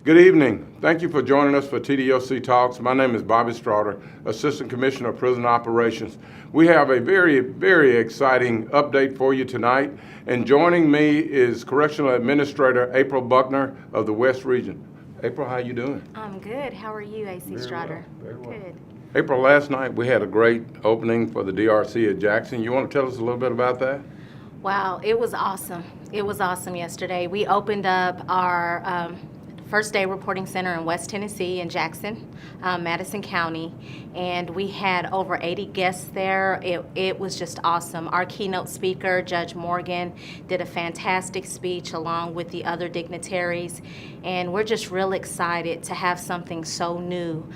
Good evening. Thank you for joining us for TDOC Talks. My name is Bobby Straughter, Assistant Commissioner of Prison Operations. We have a very exciting update for you tonight. And joining me is Correctional Administrator April Buckner of the West Region. April, how you doing? I'm good. How are you, AC Straughter? Very well. Good. April, last night we had a great opening for the DRC at Jackson. You want to tell us a little bit about that? Wow, it was awesome. It was awesome yesterday. We opened up our first day reporting center in West Tennessee in Jackson, Madison County, and we had over 80 guests there. It was just awesome. Our keynote speaker, Judge Morgan, did a fantastic speech along with the other dignitaries, and we're just real excited to have something so new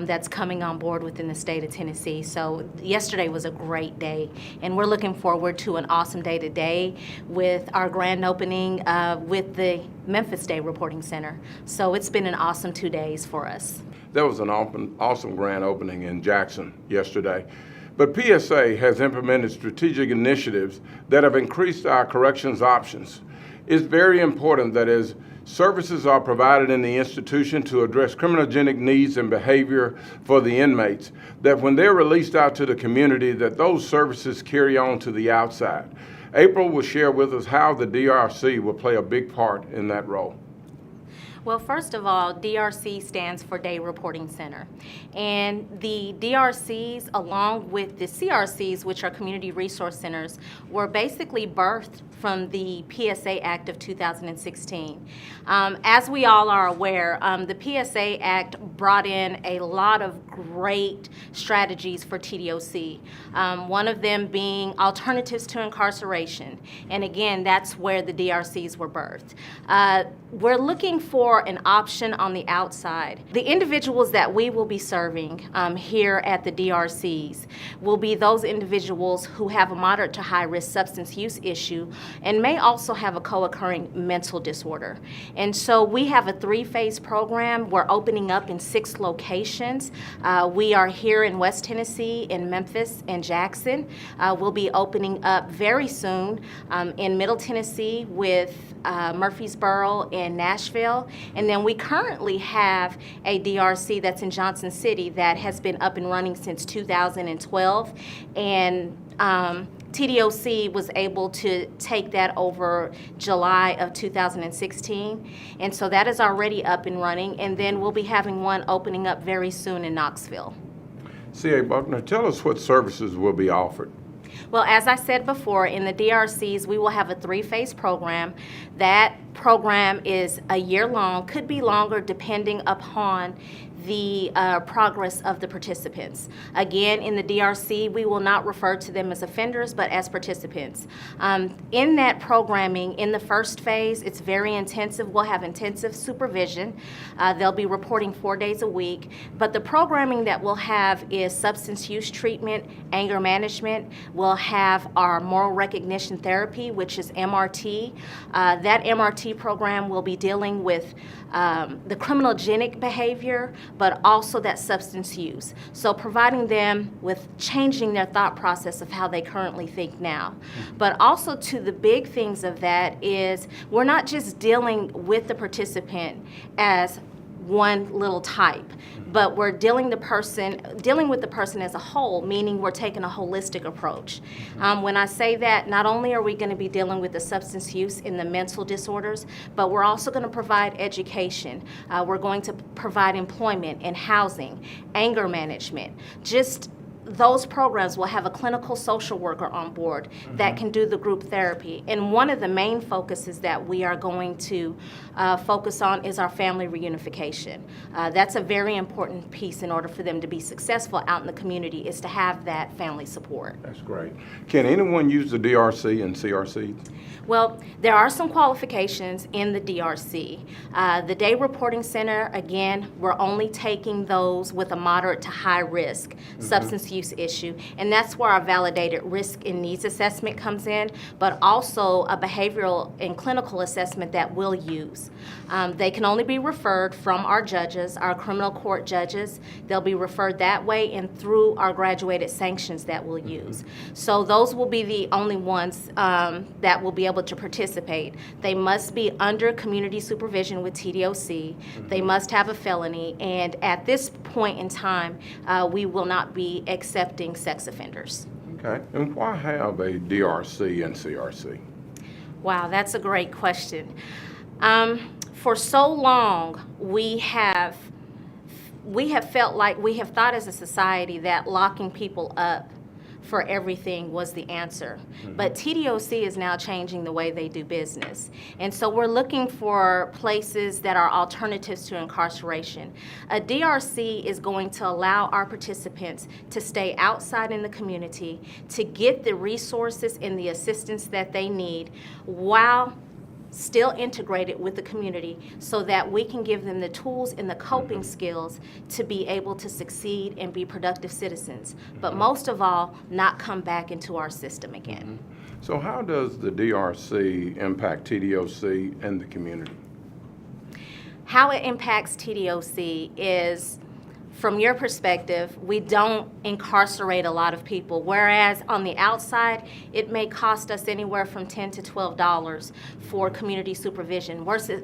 that's coming on board within the state of Tennessee. So yesterday was a great day, and we're looking forward to an awesome day today with our grand opening with the Memphis Day Reporting Center. So it's been an awesome 2 days for us. That was an awesome grand opening in Jackson yesterday. But PSA has implemented strategic initiatives that have increased our corrections options. It's very important that as services are provided in the institution to address criminogenic needs and behavior for the inmates, that when they're released out to the community, that those services carry on to the outside. April will share with us how the DRC will play a big part in that role. Well, first of all, DRC stands for Day Reporting Center. And the DRCs, along with the CRCs, which are Community Resource Centers, were basically birthed from the PSA Act of 2016. As we all are aware, the PSA Act brought in a lot of great strategies for TDOC, one of them being alternatives to incarceration. And again, that's where the DRCs were birthed. We're looking for an option on the outside. The individuals that we will be serving here at the DRCs will be those individuals who have a moderate to high risk substance use issue and may also have a co-occurring mental disorder. And so we have a 3-phase program. We're opening up in 6 locations. We are here in West Tennessee, in Memphis, and Jackson. We'll be opening up very soon in Middle Tennessee with Murfreesboro and Nashville. And then we currently have a DRC that's in Johnson City that has been up and running since 2012. And TDOC was able to take that over July of 2016. And so that is already up and running. And then we'll be having one opening up very soon in Knoxville. C.A. Buckner, tell us what services will be offered. Well, as I said before, in the DRCs, we will have a 3-phase program. That program is a year long, could be longer depending upon the progress of the participants. Again, in the DRC, we will not refer to them as offenders, but as participants. In that programming, in the first phase, it's very intensive. We'll have intensive supervision. They'll be reporting 4 days a week. But the programming that we'll have is substance use treatment, anger management. We'll have our moral recognition therapy, which is MRT. That MRT program will be dealing with the criminogenic behavior, but also that substance use. So providing them with changing their thought process of how they currently think now. But also to the big things of that is we're not just dealing with the participant as one little type, but we're dealing with the person as a whole, meaning we're taking a holistic approach. When I say that, not only are we going to be dealing with the substance use and the mental disorders, but we're also going to provide education. We're going to provide employment and housing, anger management, just those programs will have a clinical social worker on board that can do the group therapy. And one of the main focuses that we are going to focus on is our family reunification. That's a very important piece in order for them to be successful out in the community, is to have that family support. That's great. Can anyone use the DRC and CRC? Well, there are some qualifications in the DRC. The Day Reporting Center, again, we're only taking those with a moderate to high risk substance use use issue, and that's where our validated risk and needs assessment comes in, but also a behavioral and clinical assessment that we'll use. They can only be referred from our judges, our criminal court judges. They'll be referred that way and through our graduated sanctions that we'll use. So those will be the only ones that will be able to participate. They must be under community supervision with TDOC. They must have a felony, and at this point in time, we will not be accepting sex offenders. Okay, and why have a DRC and CRC? Wow, that's a great question. For so long, we have felt like we have thought as a society that locking people up for everything was the answer. But TDOC is now changing the way they do business. And so we're looking for places that are alternatives to incarceration. A DRC is going to allow our participants to stay outside in the community, to get the resources and the assistance that they need while still integrated with the community, so that we can give them the tools and the coping skills to be able to succeed and be productive citizens. But most of all, not come back into our system again. So how does the DRC impact TDOC and the community? How it impacts TDOC is, from your perspective, we don't incarcerate a lot of people, whereas on the outside, it may cost us anywhere from $10 to $12 for community supervision versus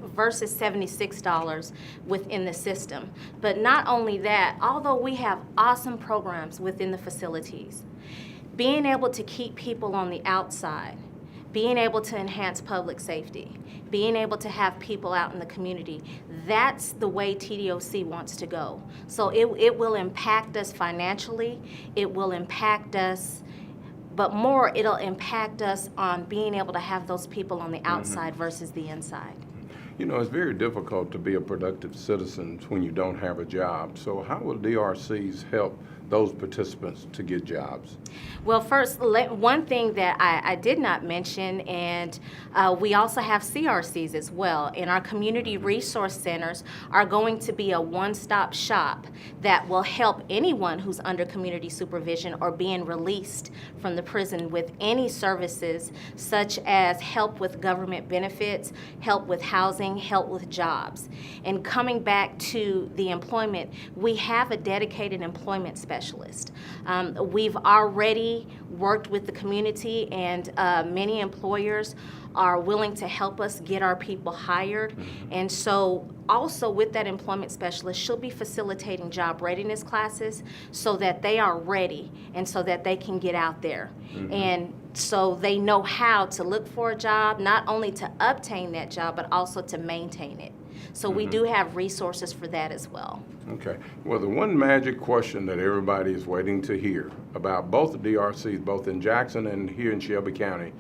$76 within the system. But not only that, although we have awesome programs within the facilities, being able to keep people on the outside, being able to enhance public safety, being able to have people out in the community, that's the way TDOC wants to go. So it will impact us financially, it will impact us, but more it'll impact us on being able to have those people on the outside versus the inside. You know, it's very difficult to be a productive citizen when you don't have a job. So how will DRCs help those participants to get jobs? Well, first, one thing that I did not mention, and we also have CRCs as well, and our community resource centers are going to be a one-stop shop that will help anyone who's under community supervision or being released from the prison with any services such as help with government benefits, help with housing, help with jobs. And coming back to the employment, we have a dedicated employment specialist. We've already worked with the community, and many employers are willing to help us get our people hired. And so also with that employment specialist, she'll be facilitating job readiness classes so that they are ready and so that they can get out there. And so they know how to look for a job, not only to obtain that job, but also to maintain it. So we do have resources for that as well. Okay. Well, the one magic question that everybody is waiting to hear about both the DRCs, both in Jackson and here in Shelby County,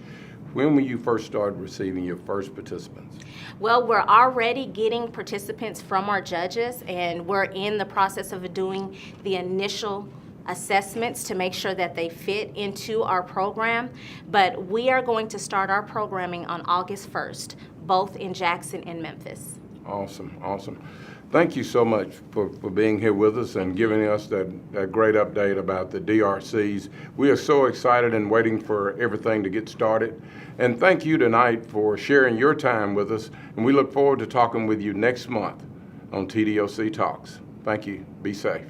when will you first start receiving your first participants? Well, we're already getting participants from our judges, and we're in the process of doing the initial assessments to make sure that they fit into our program. But we are going to start our programming on August 1st, both in Jackson and Memphis. Awesome, awesome. Thank you so much for being here with us and giving us that great update about the DRCs. We are so excited and waiting for everything to get started. And thank you tonight for sharing your time with us. And we look forward to talking with you next month on TDOC Talks. Thank you. Be safe.